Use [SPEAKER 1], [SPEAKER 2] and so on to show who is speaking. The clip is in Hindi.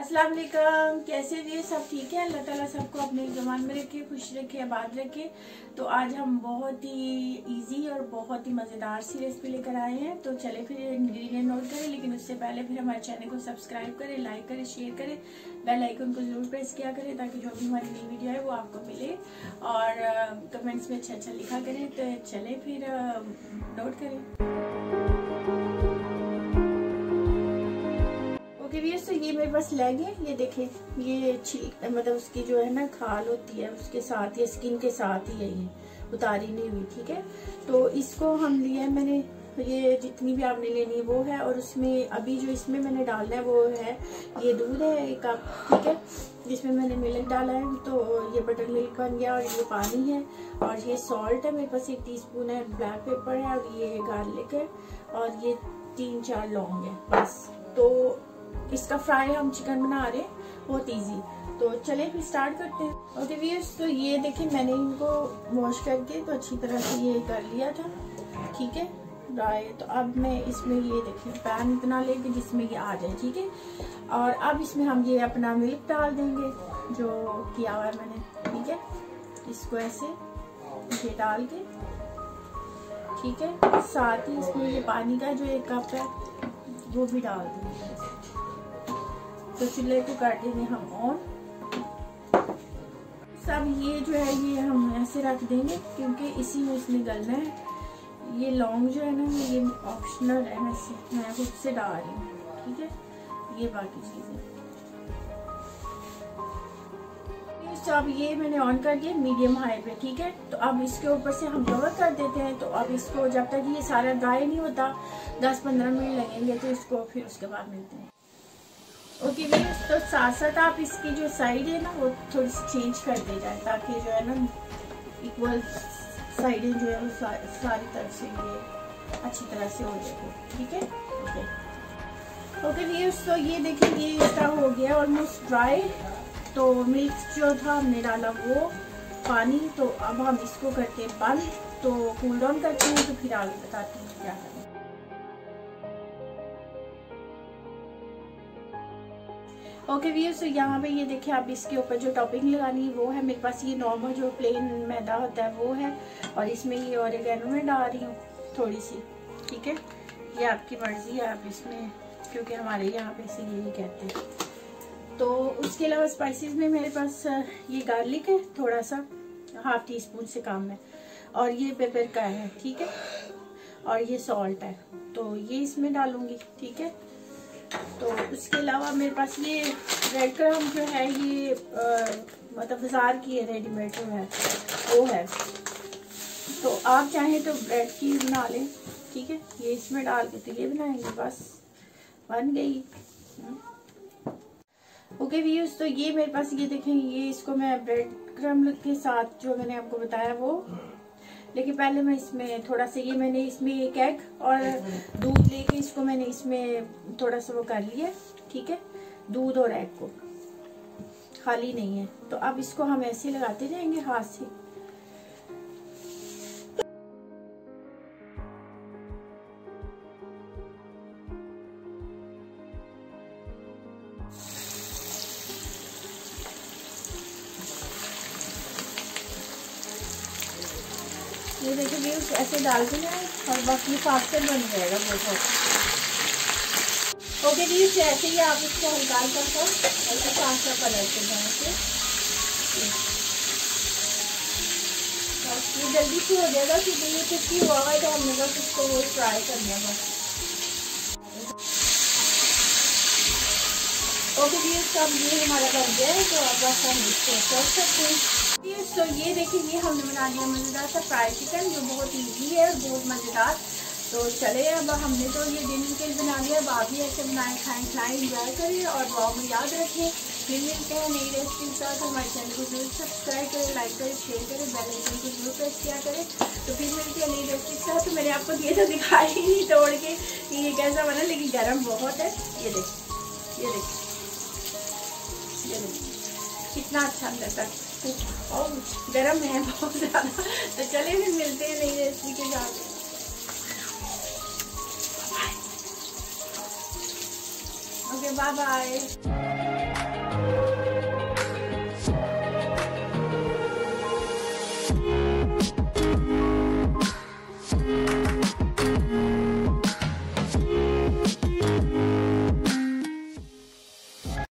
[SPEAKER 1] अस्सलाम वालेकुम। कैसे हैं? सब ठीक है? अल्लाह ताला सबको अपने ज़मान में रखे, खुश रखे, आबाद रखे। तो आज हम बहुत ही इजी और बहुत ही मज़ेदार सी रेसिपी लेकर आए हैं। तो चले फिर इंग्रेडिएंट नोट करें, लेकिन उससे पहले फिर हमारे चैनल को सब्सक्राइब करें, लाइक करें, शेयर करें, बेल आइकन को जरूर प्रेस किया करें ताकि जो भी हमारी नई वीडियो है वो आपको मिले। और कमेंट्स में अच्छा अच्छा लिखा करें। तो चले फिर नोट करें। तो ये मेरे पास लेग है, ये देखें, ये मतलब उसकी जो है ना खाल होती है उसके साथ, ये स्किन के साथ ही है, ये उतारी नहीं हुई। ठीक है, तो इसको हम लिया है मैंने, ये जितनी भी आपने लेनी है वो है। और उसमें अभी जो इसमें मैंने डालना है वो है, ये दूध है 1 कप। ठीक है, जिसमें मैंने मिल्क डाला है, तो ये बटर मिल्क बन गया। और ये पानी है, और ये सॉल्ट है मेरे पास 1 टीस्पून है, ब्लैक पेपर है, और ये गार्लिक है, और ये 3-4 लौंग है बस। तो इसका फ्राई हम चिकन बना रहे हैं, बहुत इजी। तो चले फिर स्टार्ट करते हैं। ओके व्यूअर्स, तो ये देखिए मैंने इनको वॉश करके तो अच्छी तरह से ये कर लिया था। ठीक है, ड्राई। तो अब मैं इसमें ये देखिए पैन इतना लेके जिसमें ये आ जाए। ठीक है, और अब इसमें हम ये अपना मिल्क डाल देंगे जो किया हुआ है मैंने। ठीक है, इसको ऐसे ये डाल के, ठीक है, साथ ही इसमें ये पानी का जो 1 कप है वो भी डाल देंगे। तो चूल्हे को कर देंगे हम ऑन। सब ये जो है ये हम ऐसे रख देंगे क्योंकि इसी में इसमें गलना है। ये लौंग जो है ना ये ऑप्शनल है, मैं खुद से डाल रही हूँ। ठीक है, ये बाकी चीजें। तो अब ये मैंने ऑन कर दिया मीडियम हाई पे। ठीक है, तो अब इसके ऊपर से हम कवर कर देते हैं। तो अब इसको जब तक ये सारा ड्राई नहीं होता 10-15 मिनट लगेंगे, तो इसको फिर उसके बाद मिलते हैं। ओके व्यूअर्स, तो साथ साथ आप इसकी जो साइड है ना वो थोड़ी सी चेंज कर दे जाए ताकि जो है ना इक्वल साइडें जो है वो सारी तरफ से ये अच्छी तरह से हो जाए। ठीक है, ओके व्यूअर्स, तो ये देखिए ये इसका हो गया ऑलमोस्ट ड्राई। तो मिल्क जो था हमने डाला वो पानी। तो अब हम इसको करते हैं बंद, तो कूल डाउन करते हैं, तो फिर आगे बताते हैं क्या करें। ओके व्यूअर्स, तो यहाँ पे ये देखिए आप इसके ऊपर जो टॉपिंग लगानी है वो है मेरे पास ये नॉर्मल जो प्लेन मैदा होता है वो है। और इसमें ये ऑरिगेनो में डाल रही हूँ थोड़ी सी। ठीक है, ये आपकी मर्जी है, आप इसमें, क्योंकि हमारे यहाँ पे से यही कहते हैं। तो उसके अलावा स्पाइसेस में मेरे पास ये गार्लिक है थोड़ा सा, 1/2 टीस्पून से कम है, और ये पेपर का है। ठीक है, और ये सॉल्ट है, तो ये इसमें डालूंगी। ठीक है, तो उसके अलावा मेरे पास ये ब्रेड क्रम्ब जो है ये मतलब बाजार की है, रेडीमेड जो है वो है। तो आप चाहें तो ब्रेड की बना लें। ठीक है, ये इसमें डाल के तो ये बनाएंगे, बस बन गई। ओके व्यूअर्स, तो ये मेरे पास ये देखें, ये इसको मैं ब्रेड क्रम्ब के साथ जो मैंने आपको बताया वो, लेकिन पहले मैं इसमें थोड़ा सा ये मैंने इसमें 1 एग और दूध लेके इसको मैंने इसमें थोड़ा सा वो कर लिया। ठीक है, दूध और एग को, खाली नहीं है। तो अब इसको हम ऐसे लगाते जाएंगे हाथ से। ये देखिए ऐसे डाल के ना, और बाकी फास्टर बन जाएगा बहुत। ओके जी, ऐसे ही आप इसको हल्का हल्का सा ऐसे फास्टर पलटते जाएंगे, ये जल्दी से हो जाएगा क्योंकि ये क्रिस्पी हुआ हुआ है। तो हमने बस इसको फ्राई करना है बस। ओके जी, अब ये हमारा बन गया है, तो अब बस हम इसको सर्व करते हैं। तो ये देखिए ये हमने बना लिया मज़ेदार सा फ्राई चिकन, जो बहुत इजी है और बहुत मज़ेदार। तो चले, अब हमने तो ये डिनर के बना लिया, अब आप भी ऐसे बनाएं, खाएं, इंजॉय करें और दुआ में याद रखें। फिर मिलते हैं नई रेसिपी के साथ। हमारे चैनल को जरूर सब्सक्राइब करें, लाइक करें, शेयर करें, बेल आइकन को जरूर प्रेस किया करें। तो फिर मिलते हैं नई रेसिपी के साथ। तो मैंने आपको ये तो दिखाई नहीं तोड़ के ये कैसा बना, लेकिन गर्म बहुत है। ये देखिए, ये देखिए, ये देखिए कितना अच्छा लगता है, और गर्म है बहुत ज्यादा। तो चलिए फिर मिलते हैं नई रेसिपी के साथ। Okay, bye bye.